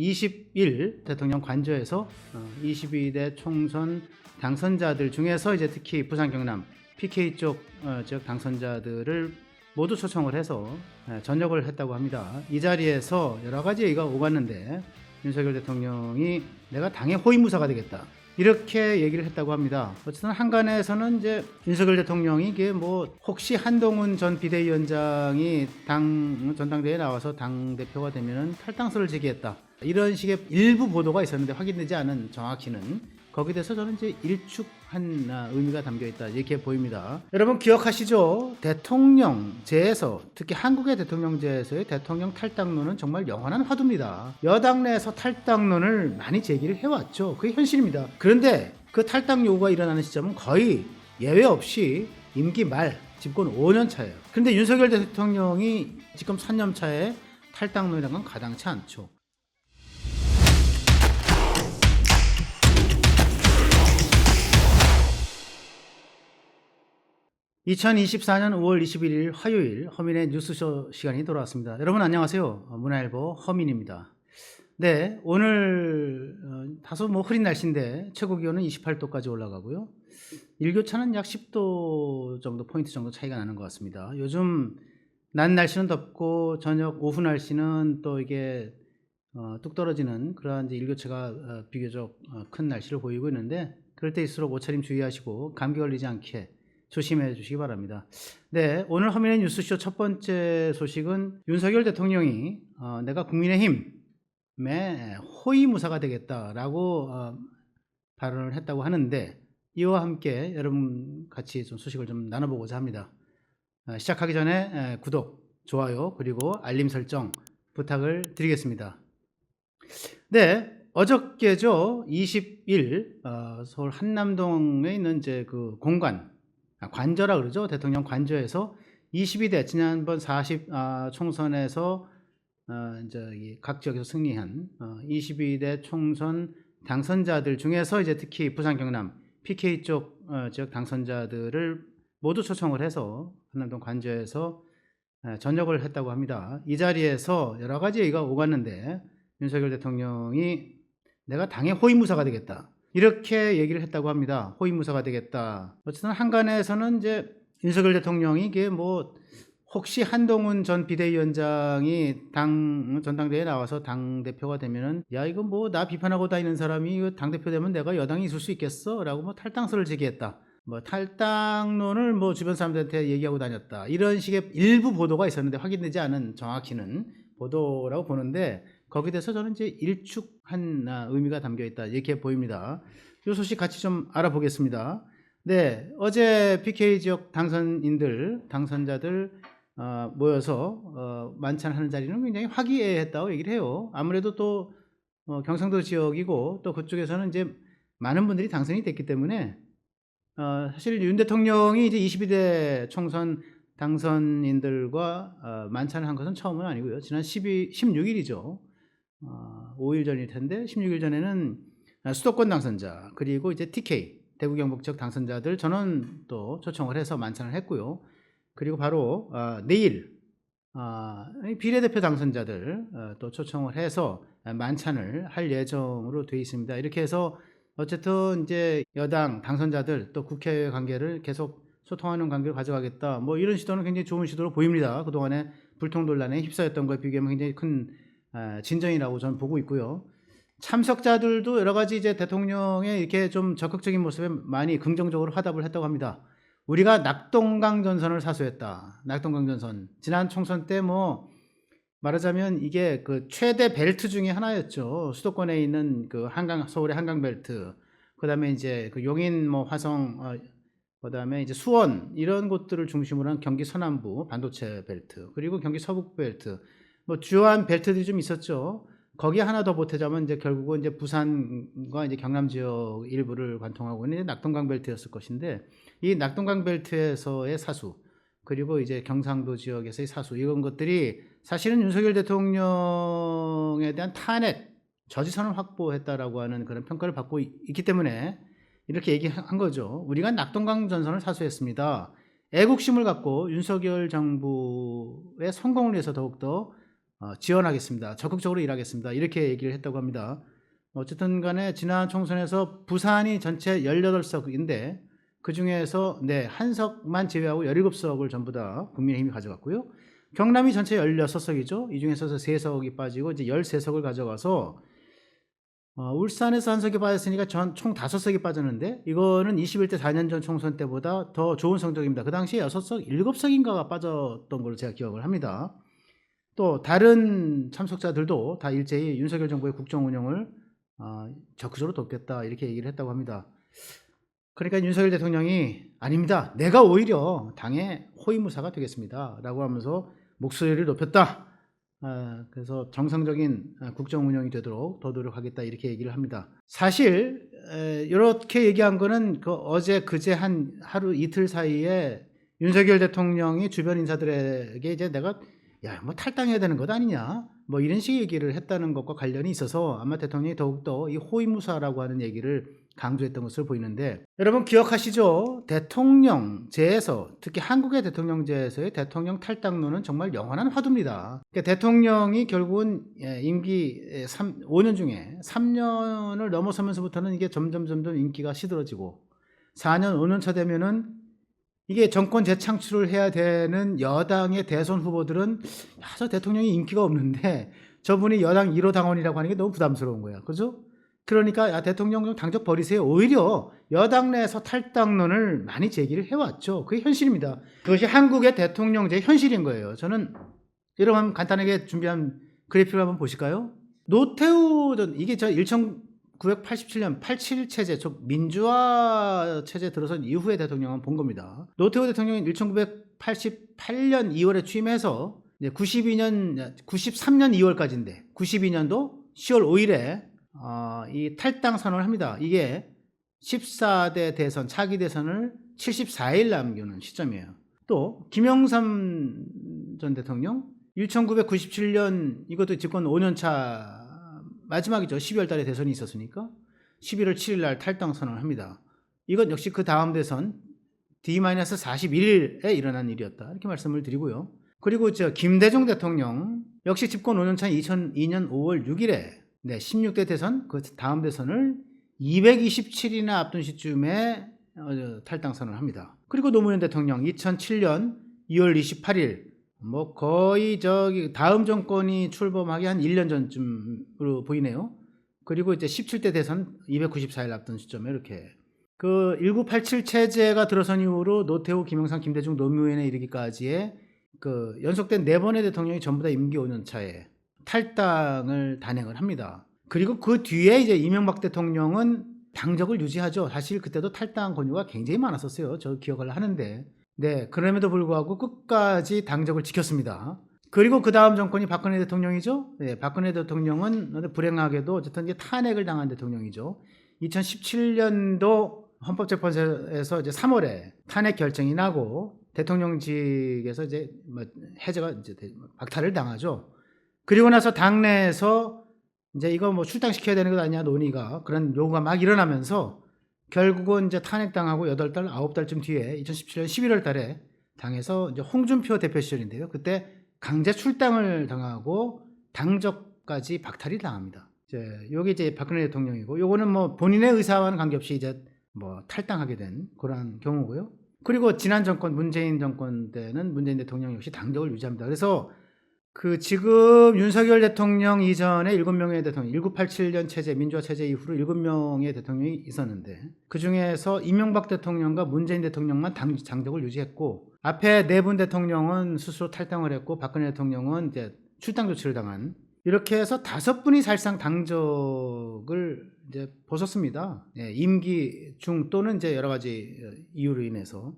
20일 대통령 관저에서 22대 총선 당선자들 중에서 이제 특히 부산 경남 PK 쪽 지역 당선자들을 모두 초청을 해서 전역을 했다고 합니다. 이 자리에서 여러 가지 얘기가 오갔는데 윤석열 대통령이 내가 당의 호위무사가 되겠다, 이렇게 얘기를 했다고 합니다. 어쨌든 한간에서는 이제 윤석열 대통령이 이게 뭐 혹시 한동훈 전 비대위원장이 전당대회에 나와서 당 대표가 되면은 탈당서를 제기했다, 이런 식의 일부 보도가 있었는데 확인되지 않은 정확히는, 거기에 대해서 저는 이제 일축한 의미가 담겨 있다, 이렇게 보입니다. 여러분 기억하시죠? 대통령제에서, 특히 한국의 대통령제에서의 대통령 탈당론은 정말 영원한 화두입니다. 여당 내에서 탈당론을 많이 제기를 해왔죠. 그게 현실입니다. 그런데 그 탈당 요구가 일어나는 시점은 거의 예외 없이 임기 말, 집권 5년 차예요. 그런데 윤석열 대통령이 지금 3년 차에 탈당론이라는 건 가당치 않죠. (2024년 5월 21일) 화요일 허민의 뉴스쇼 시간이 돌아왔습니다. 여러분 안녕하세요. 문화일보 허민입니다. 네, 오늘 다소 흐린 날씨인데 최고 기온은 28도까지 올라가고요. 일교차는 약 10도 정도, 포인트 정도 차이가 나는 것 같습니다. 요즘 낮 날씨는 덥고 저녁 오후 날씨는 또 이게 뚝 떨어지는 그러한 이제 일교차가 비교적 큰 날씨를 보이고 있는데, 그럴 때일수록 옷차림 주의하시고 감기 걸리지 않게 조심해 주시기 바랍니다. 네, 오늘 허민의 뉴스쇼 첫 번째 소식은 윤석열 대통령이 내가 국민의힘의 호위무사가 되겠다라고 발언을 했다고 하는데, 이와 함께 여러분 같이 좀 소식을 좀 나눠보고자 합니다. 시작하기 전에 구독, 좋아요, 그리고 알림 설정 부탁을 드리겠습니다. 네, 어저께죠. 20일 서울 한남동에 있는 이제 그 관저라 그러죠. 대통령 관저에서 22대 지난번 40 총선에서 이제 각 지역에서 승리한 22대 총선 당선자들 중에서 이제 특히 부산 경남 PK 쪽 지역 당선자들을 모두 초청을 해서 한남동 관저에서 전역을 했다고 합니다. 이 자리에서 여러 가지 얘기가 오갔는데 윤석열 대통령이 내가 당의 호위무사가 되겠다, 이렇게 얘기를 했다고 합니다. 호위무사가 되겠다. 어쨌든 한간에서는 이제 윤석열 대통령이 이게 뭐 혹시 한동훈 전 비대위원장이 전당대회에 나와서 당 대표가 되면은 야 이거 뭐 나 비판하고 다니는 사람이 당 대표 되면 내가 여당에 있을 수 있겠어?라고 뭐 탈당서를 제기했다, 뭐 탈당론을 뭐 주변 사람들한테 얘기하고 다녔다, 이런 식의 일부 보도가 있었는데 확인되지 않은 정확히는 보도라고 보는데, 거기에 대해서 저는 이제 일축한 의미가 담겨 있다, 이렇게 보입니다. 이 소식 같이 좀 알아보겠습니다. 네, 어제 PK 지역 당선자들 모여서 만찬하는 자리는 굉장히 화기애애했다고 얘기를 해요. 아무래도 또 경상도 지역이고 또 그쪽에서는 이제 많은 분들이 당선이 됐기 때문에 사실 윤 대통령이 이제 22대 총선 당선인들과 만찬을 한 것은 처음은 아니고요. 지난 16일이죠. 5일 전일 텐데 16일 전에는 수도권 당선자, 그리고 이제 TK 대구 경북 지역 당선자들 전원 또 초청을 해서 만찬을 했고요. 그리고 바로 내일 비례대표 당선자들 또 초청을 해서 만찬을 할 예정으로 되어 있습니다. 이렇게 해서 어쨌든 이제 여당 당선자들 또 국회 관계를 계속 소통하는 관계를 가져가겠다, 뭐 이런 시도는 굉장히 좋은 시도로 보입니다. 그동안에 불통 논란에 휩싸였던 거에 비교하면 굉장히 큰 진전이라고 저는 보고 있고요. 참석자들도 여러 가지 이제 대통령의 이렇게 좀 적극적인 모습에 많이 긍정적으로 화답을 했다고 합니다. 우리가 낙동강 전선을 사수했다. 낙동강 전선. 지난 총선 때 뭐 말하자면 이게 그 최대 벨트 중에 하나였죠. 수도권에 있는 그 서울의 한강 벨트. 그다음에 이제 그 용인 뭐 화성 그다음에 이제 수원 이런 곳들을 중심으로 한 경기 서남부 반도체 벨트, 그리고 경기 서북 벨트, 뭐 주요한 벨트들이 좀 있었죠. 거기 하나 더 보태자면 이제 결국은 이제 부산과 이제 경남 지역 일부를 관통하고 있는 낙동강 벨트였을 것인데, 이 낙동강 벨트에서의 사수, 그리고 이제 경상도 지역에서의 사수, 이런 것들이 사실은 윤석열 대통령에 대한 탄핵, 저지선을 확보했다라고 하는 그런 평가를 받고 있기 때문에 이렇게 얘기한 거죠. 우리가 낙동강 전선을 사수했습니다. 애국심을 갖고 윤석열 정부의 성공을 위해서 더욱더 지원하겠습니다. 적극적으로 일하겠습니다. 이렇게 얘기를 했다고 합니다. 어쨌든 간에 지난 총선에서 부산이 전체 18석인데 그 중에서 네, 한 석만 제외하고 17석을 전부 다 국민의힘이 가져갔고요. 경남이 전체 16석이죠. 이 중에서 3석이 빠지고 이제 13석을 가져가서 울산에서 한 석이 빠졌으니까 총 5석이 빠졌는데 이거는 21대 4년 전 총선 때보다 더 좋은 성적입니다. 그 당시에 6석, 7석인가가 빠졌던 걸로 제가 기억을 합니다. 또 다른 참석자들도 다 일제히 윤석열 정부의 국정 운영을 적극적으로 돕겠다 이렇게 얘기를 했다고 합니다. 그러니까 윤석열 대통령이 아닙니다. 내가 오히려 당의 호위무사가 되겠습니다. 라고 하면서 목소리를 높였다. 그래서 정상적인 국정 운영이 되도록 더 노력하겠다 이렇게 얘기를 합니다. 사실 이렇게 얘기한 거는 그 어제 그제 한 하루 이틀 사이에 윤석열 대통령이 주변 인사들에게 이제 내가 야, 뭐 탈당해야 되는 것 아니냐 뭐 이런 식의 얘기를 했다는 것과 관련이 있어서 아마 대통령이 더욱더 이 호위무사라고 하는 얘기를 강조했던 것으로 보이는데, 여러분 기억하시죠? 대통령제에서, 특히 한국의 대통령제에서의 대통령 탈당론은 정말 영원한 화두입니다. 그러니까 대통령이 결국은 임기 5년 중에 3년을 넘어서면서부터는 이게 점점 인기가 시들어지고 4년 5년 차 되면은 이게 정권 재창출을 해야 되는 여당의 대선 후보들은 야, 저 대통령이 인기가 없는데 저분이 여당 1호 당원이라고 하는 게 너무 부담스러운 거야. 그죠? 그러니까 야, 대통령 좀 당적 버리세요. 오히려 여당 내에서 탈당론을 많이 제기를 해왔죠. 그게 현실입니다. 그것이 한국의 대통령제의 현실인 거예요. 저는 여러분 간단하게 준비한 그래프를 한번 보실까요? 노태우 전 이게 저 1987년 87 체제, 즉 민주화 체제 들어선 이후의 대통령은 본 겁니다. 노태우 대통령이 1988년 2월에 취임해서 93년 2월까지인데 92년도 10월 5일에 이 탈당 선언을 합니다. 이게 14대 대선, 차기 대선을 74일 남기는 시점이에요. 또 김영삼 전 대통령 1997년 이것도 집권 5년차 마지막이죠. 12월 달에 대선이 있었으니까 11월 7일 날 탈당 선언을 합니다. 이건 역시 그 다음 대선 D-41일에 일어난 일이었다. 이렇게 말씀을 드리고요. 그리고 김대중 대통령 역시 집권 5년차 2002년 5월 6일에 16대 대선, 그 다음 대선을 227일이나 앞둔 시점에 탈당 선언을 합니다. 그리고 노무현 대통령 2007년 2월 28일, 뭐 거의 다음 정권이 출범하기 한 1년 전쯤으로 보이네요. 그리고 이제 17대 대선 294일 앞둔 시점에 이렇게 그 1987 체제가 들어선 이후로 노태우, 김영삼, 김대중, 노무현에 이르기까지의 그 연속된 4번의 대통령이 전부 다 임기 5년 차에 탈당을 단행을 합니다. 그리고 그 뒤에 이제 이명박 대통령은 당적을 유지하죠. 사실 그때도 탈당 권유가 굉장히 많았었어요. 저 기억을 하는데. 네, 그럼에도 불구하고 끝까지 당적을 지켰습니다. 그리고 그 다음 정권이 박근혜 대통령이죠. 네, 박근혜 대통령은 불행하게도 어쨌든 이제 탄핵을 당한 대통령이죠. 2017년도 헌법재판소에서 이제 3월에 탄핵 결정이 나고 대통령직에서 이제 해제가 이제 박탈을 당하죠. 그리고 나서 당내에서 이제 이거 뭐 출당시켜야 되는 것 아니냐 논의가, 그런 요구가 막 일어나면서 결국은 이제 탄핵당하고 8달, 9달쯤 뒤에 2017년 11월 달에 당에서 이제 홍준표 대표 시절인데요. 그때 강제 출당을 당하고 당적까지 박탈이 당합니다. 요게 이제 박근혜 대통령이고, 요거는 뭐 본인의 의사와는 관계없이 이제 뭐 탈당하게 된 그런 경우고요. 그리고 지난 정권 문재인 정권 때는 문재인 대통령 역시 당적을 유지합니다. 그래서 그 지금 윤석열 대통령 이전에 7명의 대통령, 1987년 체제, 민주화 체제 이후로 7명의 대통령이 있었는데 그 중에서 이명박 대통령과 문재인 대통령만 당적을 유지했고, 앞에 4분 대통령은 스스로 탈당을 했고 박근혜 대통령은 이제 출당 조치를 당한, 이렇게 해서 5분이 사실상 당적을 이제 벗었습니다. 예, 임기 중 또는 이제 여러 가지 이유로 인해서.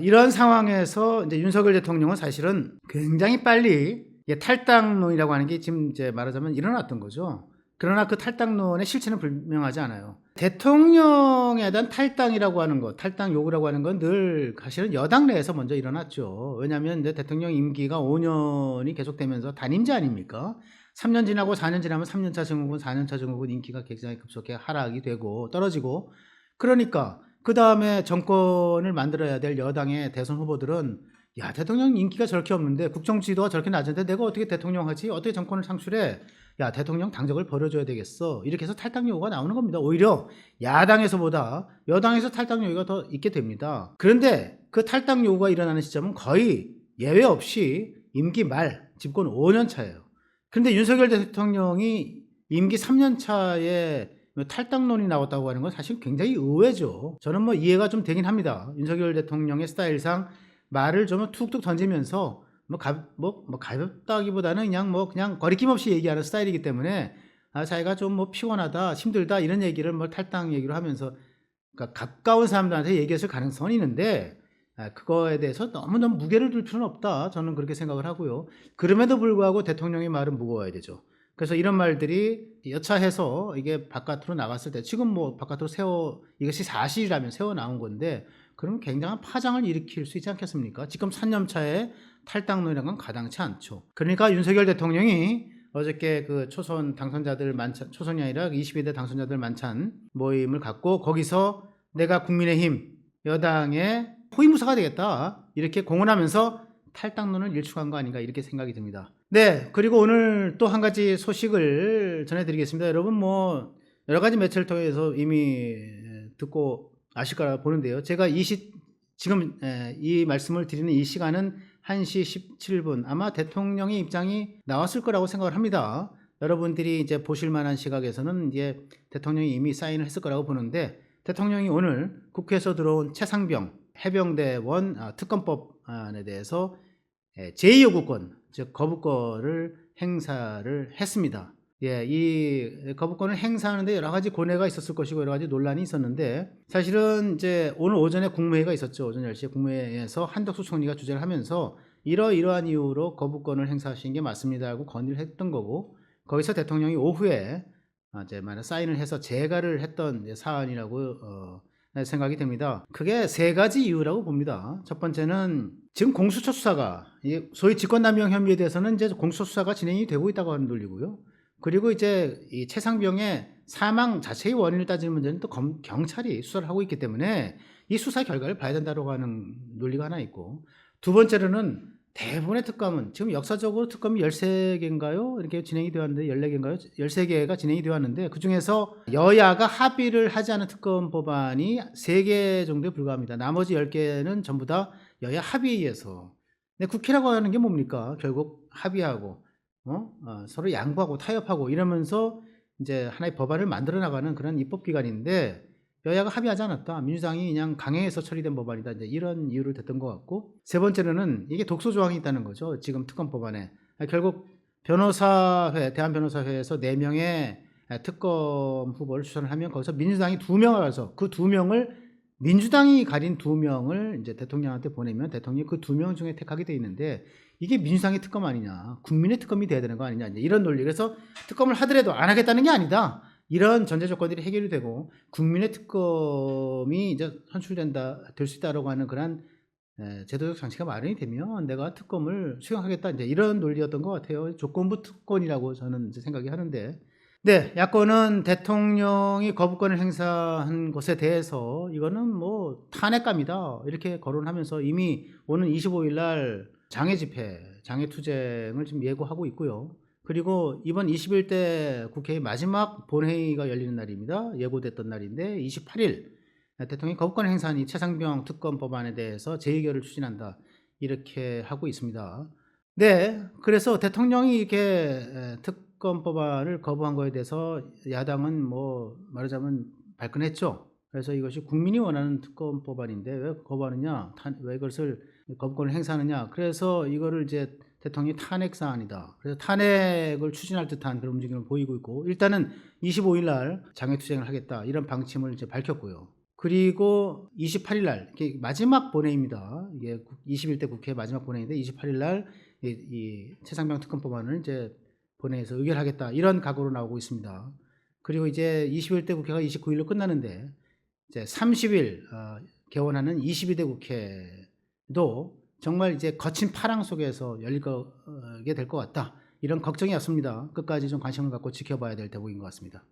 이런 상황에서 이제 윤석열 대통령은 사실은 굉장히 빨리 탈당론이라고 하는 게 지금 이제 말하자면 일어났던 거죠. 그러나 그 탈당론의 실체는 불명하지 않아요. 대통령에 대한 탈당이라고 하는 것, 탈당 요구라고 하는 건 늘 사실은 여당 내에서 먼저 일어났죠. 왜냐하면 이제 대통령 임기가 5년이 계속되면서 단임제 아닙니까? 3년 지나고 4년 지나면 3년차 증후군, 4년차 증후군 인기가 굉장히 급속하게 하락이 되고 떨어지고, 그러니까 그 다음에 정권을 만들어야 될 여당의 대선 후보들은 야, 대통령 인기가 저렇게 없는데 국정 지도가 저렇게 낮은데 내가 어떻게 대통령 하지? 어떻게 정권을 창출해? 야, 대통령 당적을 버려줘야 되겠어. 이렇게 해서 탈당 요구가 나오는 겁니다. 오히려 야당에서보다 여당에서 탈당 요구가 더 있게 됩니다. 그런데 그 탈당 요구가 일어나는 시점은 거의 예외 없이 임기 말, 집권 5년 차예요. 그런데 윤석열 대통령이 임기 3년 차에 탈당론이 나왔다고 하는 건 사실 굉장히 의외죠. 저는 뭐 이해가 좀 되긴 합니다. 윤석열 대통령의 스타일상 말을 좀 툭툭 던지면서 가볍다기보다는 그냥 거리낌 없이 얘기하는 스타일이기 때문에 자기가 좀 뭐 피곤하다, 힘들다 이런 얘기를 뭐 탈당 얘기를 하면서 그러니까 가까운 사람들한테 얘기했을 가능성은 있는데 그거에 대해서 너무너무 무게를 둘 필요는 없다. 저는 그렇게 생각을 하고요. 그럼에도 불구하고 대통령의 말은 무거워야 되죠. 그래서 이런 말들이 여차해서 이게 바깥으로 나갔을 때 지금 뭐 바깥으로 이것이 사실이라면 세워 나온 건데 그러면 굉장한 파장을 일으킬 수 있지 않겠습니까? 지금 3년 차에 탈당론이라는 건 가당치 않죠. 그러니까 윤석열 대통령이 어저께 그 초선 당선자들 만찬, 초선이 아니라 22대 당선자들 만찬 모임을 갖고 거기서 내가 국민의힘 여당의 호위무사가 되겠다 이렇게 공언하면서 탈당론을 일축한 거 아닌가 이렇게 생각이 듭니다. 네, 그리고 오늘 또 한 가지 소식을 전해드리겠습니다. 여러분 뭐 여러 가지 매체를 통해서 이미 듣고 아실 거라 보는데요. 제가 지금 이 말씀을 드리는 이 시간은 1시 17분 아마 대통령의 입장이 나왔을 거라고 생각을 합니다. 여러분들이 이제 보실 만한 시각에서는 이제 대통령이 이미 사인을 했을 거라고 보는데 대통령이 오늘 국회에서 들어온 최상병 해병대원 특검법안에 대해서 제2요구권, 즉 거부권을 행사를 했습니다. 예, 이 거부권을 행사하는데 여러 가지 고뇌가 있었을 것이고 여러 가지 논란이 있었는데 사실은 이제 오늘 오전에 국무회의가 있었죠. 오전 10시에 국무회의에서 한덕수 총리가 주재를 하면서 이러이러한 이유로 거부권을 행사하신 게 맞습니다 하고 건의를 했던 거고 거기서 대통령이 오후에 이제 사인을 해서 재가를 했던 사안이라고 생각이 됩니다. 그게 세 가지 이유라고 봅니다. 첫 번째는 지금 공수처 수사가 소위 직권남용 혐의에 대해서는 이제 공수처 수사가 진행이 되고 있다고 하는 논리고요. 그리고 이제 이 최상병의 사망 자체의 원인을 따지는 문제는 또 경찰이 수사를 하고 있기 때문에 이 수사 결과를 봐야 된다고 하는 논리가 하나 있고 두 번째로는 대부분의 특검은 지금 역사적으로 특검이 13개인가요? 이렇게 진행이 되었는데 14개인가요? 13개가 진행이 되었는데 그중에서 여야가 합의를 하지 않은 특검 법안이 3개 정도에 불과합니다. 나머지 10개는 전부 다 여야 합의에 의해서. 근데 국회라고 하는 게 뭡니까? 결국 합의하고 서로 양보하고 타협하고 이러면서 이제 하나의 법안을 만들어 나가는 그런 입법기관인데 여야가 합의하지 않았다. 민주당이 그냥 강행해서 처리된 법안이다. 이제 이런 이유를 댔던 것 같고 세 번째로는 이게 독소 조항이 있다는 거죠. 지금 특검 법안에 결국 변호사회 대한변호사회에서 4명의 특검 후보를 추천을 하면 거기서 민주당이 2명을 가서 그 2명을 민주당이 가린 2명을 이제 대통령한테 보내면 대통령이 그 2명 중에 택하게 돼 있는데 이게 민주당의 특검 아니냐, 국민의 특검이 돼야 되는 거 아니냐, 이제 이런 논리. 그래서 특검을 하더라도 안 하겠다는 게 아니다. 이런 전제 조건들이 해결이 되고 국민의 특검이 이제 될 수 있다라고 하는 그런 제도적 장치가 마련이 되면 내가 특검을 수용하겠다. 이제 이런 논리였던 것 같아요. 조건부 특권이라고 저는 이제 생각이 하는데. 네, 야권은 대통령이 거부권을 행사한 것에 대해서 이거는 뭐 탄핵감이다 이렇게 거론하면서 이미 오는 25일 날 장애 집회, 장애 투쟁을 지금 예고하고 있고요. 그리고 이번 21대 국회의 마지막 본회의가 열리는 날입니다. 예고됐던 날인데 28일 대통령이 거부권 행사한 이 최상병 특검 법안에 대해서 재의결을 추진한다 이렇게 하고 있습니다. 네, 그래서 대통령이 이렇게 특검 법안을 거부한 거에 대해서 야당은 뭐 말하자면 발끈했죠. 그래서 이것이 국민이 원하는 특검 법안인데 왜 거부하느냐, 왜 이것을 거부권을 행사하느냐. 그래서 이거를 이제 대통령이 탄핵 사안이다. 그래서 탄핵을 추진할 듯한 그런 움직임을 보이고 있고 일단은 25일 날 장애투쟁을 하겠다 이런 방침을 이제 밝혔고요. 그리고 28일 날 마지막 본회의입니다. 이게 21대 국회 마지막 본회의인데 28일 날 이 최상병 특검 법안을 이제 본회의에서 의결하겠다 이런 각오로 나오고 있습니다. 그리고 이제 21대 국회가 29일로 끝나는데 이제 30일 개원하는 22대 국회도 정말 이제 거친 파랑 속에서 열리게 될 것 같다. 이런 걱정이었습니다. 끝까지 좀 관심을 갖고 지켜봐야 될 대목인 것 같습니다.